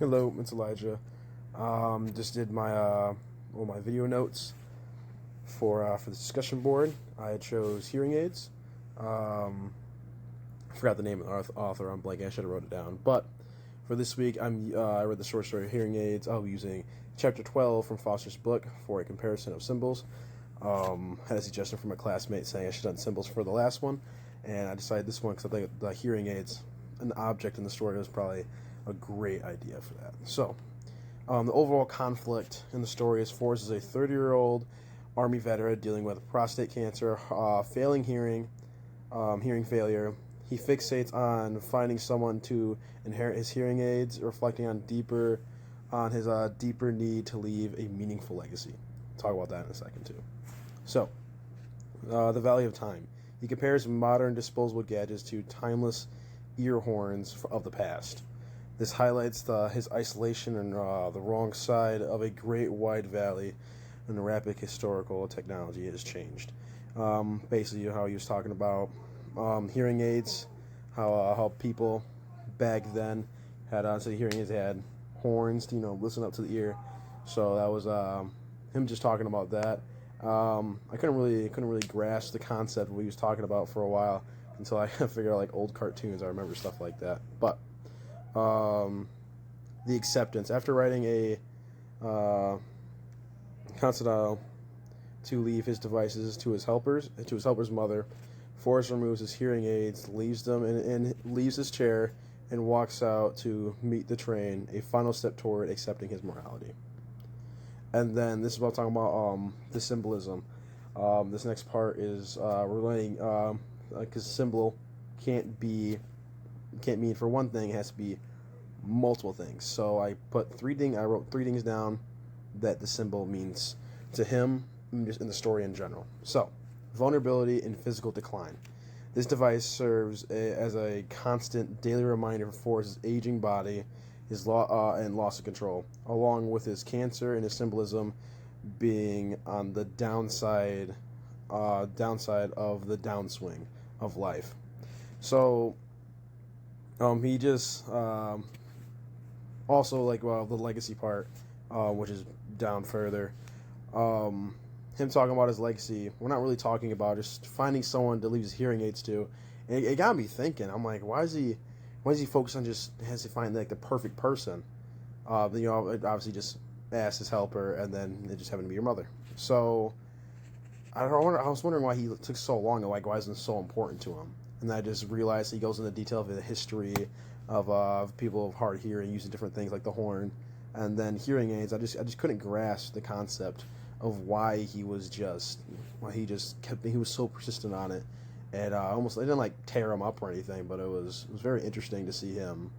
Hello, it's Elijah. Just did my my video notes for the discussion board. I chose hearing aids. I forgot the name of the author. I'm blanking. I should have wrote it down. But for this week, I read the short story Hearing Aids. I'll be using chapter 12 from Foster's book for a comparison of symbols. Had a suggestion from a classmate saying I should have done symbols for the last one, and I decided this one because I think the hearing aids, an object in the story, was probably a great idea for that. So, the overall conflict in the story is Forrest is a 30-year-old Army veteran dealing with prostate cancer, failing hearing failure. He fixates on finding someone to inherit his hearing aids, reflecting on his deeper need to leave a meaningful legacy. Talk about that in a second too. So, the Valley of Time. He compares modern disposable gadgets to timeless ear horns of the past. This highlights his isolation and the wrong side of a great wide valley, and the rapid historical technology has changed. Basically, how he was talking about hearing aids, how people back then had instead of hearing aids, they had horns to listen up to the ear. So that was him just talking about that. I couldn't really grasp the concept of what he was talking about for a while until I figured out like old cartoons. I remember stuff like that. But the acceptance after writing a Constantine to leave his devices to his helper's mother, Forrest removes his hearing aids, leaves them and leaves his chair and walks out to meet the train, a final step toward accepting his morality. And then this is what I'm talking about, the symbolism. This next part is relating, because symbol can't mean for one thing, it has to be multiple things. So I wrote 3 things down that the symbol means to him, just in the story in general. So, vulnerability and physical decline. This device serves as a constant daily reminder for Forrest's aging body, his and loss of control, along with his cancer and his symbolism being on the downside of the downswing of life. So, he just also the legacy part, which is down further. Him talking about his legacy, we're not really talking about just finding someone to leave his hearing aids to. And it got me thinking. I'm like, why is he focused on just has to find like the perfect person? Obviously just ask his helper, and then it just happened to be your mother. So I was wondering why he took so long, and like why isn't it so important to him? And I just realized he goes into detail of the history of people of hard hearing using different things like the horn, and then hearing aids. I just couldn't grasp the concept of why he was so persistent on it, and it didn't like tear him up or anything, but it was very interesting to see him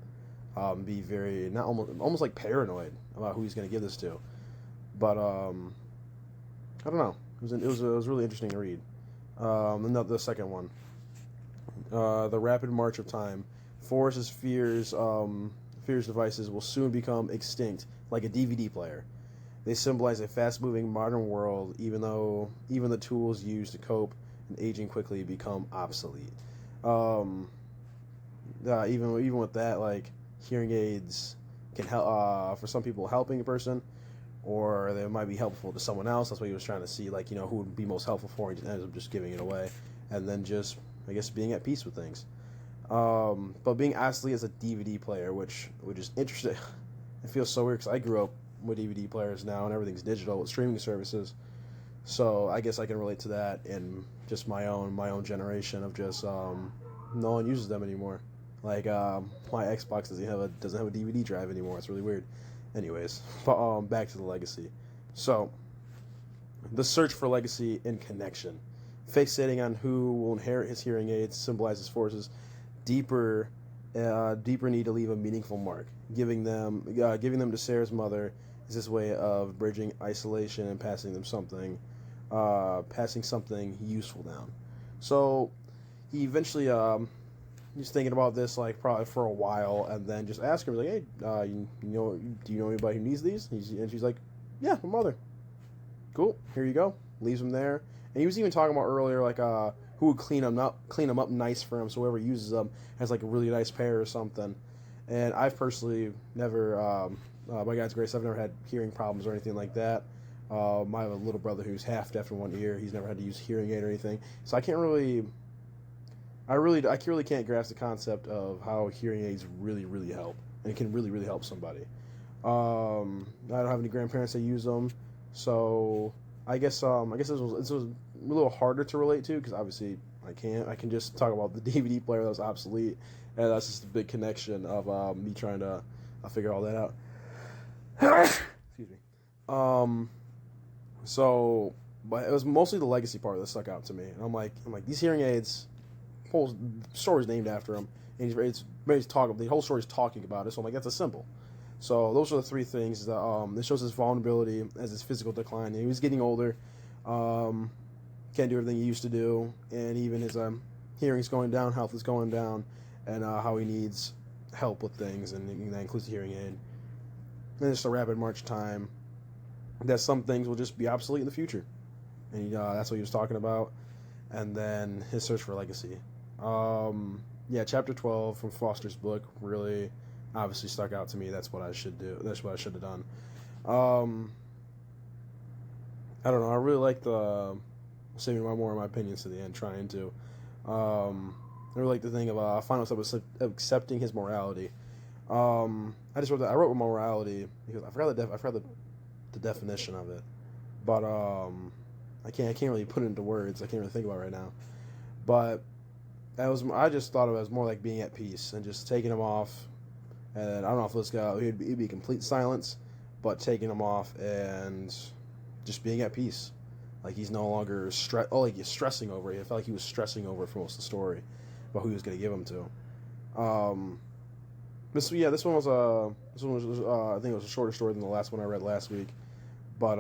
be very not almost like paranoid about who he's going to give this to, but I don't know. It was really interesting to read. The second one, the rapid march of time. Forrest's fears devices will soon become extinct, like a DVD player. They symbolize a fast-moving modern world, even the tools used to cope and aging quickly become obsolete. Even with that, like hearing aids can help for some people, helping a person, or they might be helpful to someone else. That's what he was trying to see, like who would be most helpful for. He ends up just giving it away, and then just I guess being at peace with things. But being obsolete as a DVD player, which is interesting. It feels so weird because I grew up with DVD players now, and everything's digital with streaming services. So I guess I can relate to that in just my own generation of just no one uses them anymore. Like my Xbox doesn't have a DVD drive anymore. It's really weird. Anyways, but back to the legacy. So the search for legacy and connection, fixating on who will inherit his hearing aids symbolizes Forrest's deeper need to leave a meaningful mark. Giving them to Sarah's mother is his way of bridging isolation and passing something useful down. So he eventually he's thinking about this like probably for a while, and then just ask her like, "Hey, do you know anybody who needs these?" And she's like, "Yeah, my mother." Cool. Here you go. Leaves them there. And he was even talking about earlier like who would clean them up nice for him, so whoever uses them has like a really nice pair or something. And I've personally never, by God's grace, I've never had hearing problems or anything like that. I have a little brother who's half deaf in one ear. He's never had to use hearing aid or anything. So I really can't grasp the concept of how hearing aids really, really help, and it can really, really help somebody. I don't have any grandparents that use them, so I guess this was a little harder to relate to because obviously I can just talk about the DVD player that was obsolete, and that's just a big connection of me trying to figure all that out. Excuse me. So, but it was mostly the legacy part that stuck out to me, and I'm like these hearing aids, whole story's named after him, and the whole story's talking about it. So I'm like, that's a symbol. So those are the three things that this shows his vulnerability as his physical decline. He was getting older, can't do everything he used to do, and even his hearing's going down, health is going down, and how he needs help with things, and that includes the hearing aid. And just a rapid march time that some things will just be obsolete in the future, and that's what he was talking about. And then his search for legacy. Yeah, chapter 12 from Foster's book really obviously stuck out to me. That's what I should do. That's what I should have done. I don't know. I really like the saving more of my opinions to the end, trying to. I really like the thing of final step of accepting his morality. I just wrote that. I wrote morality because I forgot the definition of it, but I can't really put it into words. I can't really think about it right now. But I just thought of it as more like being at peace and just taking him off. And I don't know if this guy it'd be complete silence, but taking him off and just being at peace. Like he's no longer he's stressing over it. I felt like he was stressing over it for most of the story about who he was going to give him to. This one was I think it was a shorter story than the last one I read last week, but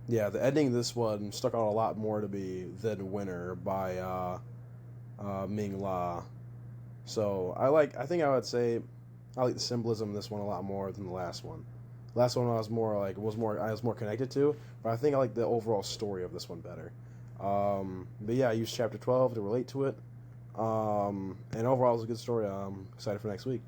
yeah, the ending of this one stuck out a lot more to be than Winter by Ming La. So I think I would say I like the symbolism of this one a lot more than the last one. The last one I was more connected to, but I think I like the overall story of this one better. But yeah, I used chapter 12 to relate to it. And overall it was a good story. I'm excited for next week.